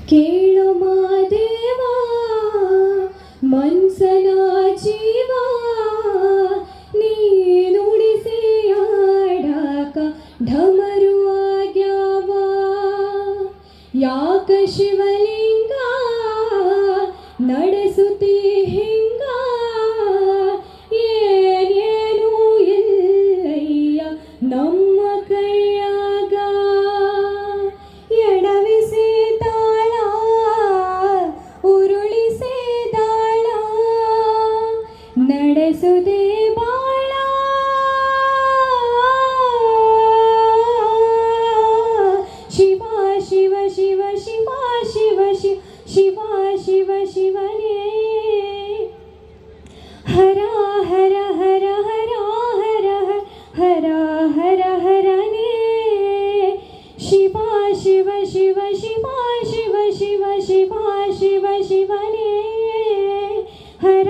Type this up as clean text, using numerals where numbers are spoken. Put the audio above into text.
ಕೇಳು ಮಾದೇವ ಮನ್ಸನ ಜೀವ ನೀನುಡಿಸಿ ಆಡಾಕ ಢಮರು ಆಗ್ಯಾವ ಯಾಕ ಶಿವಲಿಂಗ ನಡೆಸುತ್ತಿ ಹಿಂಗ ಏನೇನು ಇಲ್ಲಯ್ಯ ನಮ್ಮ ಕೈಯಾಗ ಎಡವಿಸಿ ತಾಳ ಉರುಳಿಸಿ ದಾಳ ನಡೆಸುದೇ ಬಾಳ ಶಿವ ಶಿವ ಶಿವ ಶಿವ ಶಿವ ಶಿವ ಶಿವ ಶಿವನೇ ಹರ ಹರ ಹರ ಹರ ಹರ ಹರ ಹರ ಹರನೇ ಶಿವ ಶಿವ ಶಿವ ಶಿವ ಶಿವ ಶಿವ ಶಿವ ಶಿವ ಶಿವನೇ ಹರ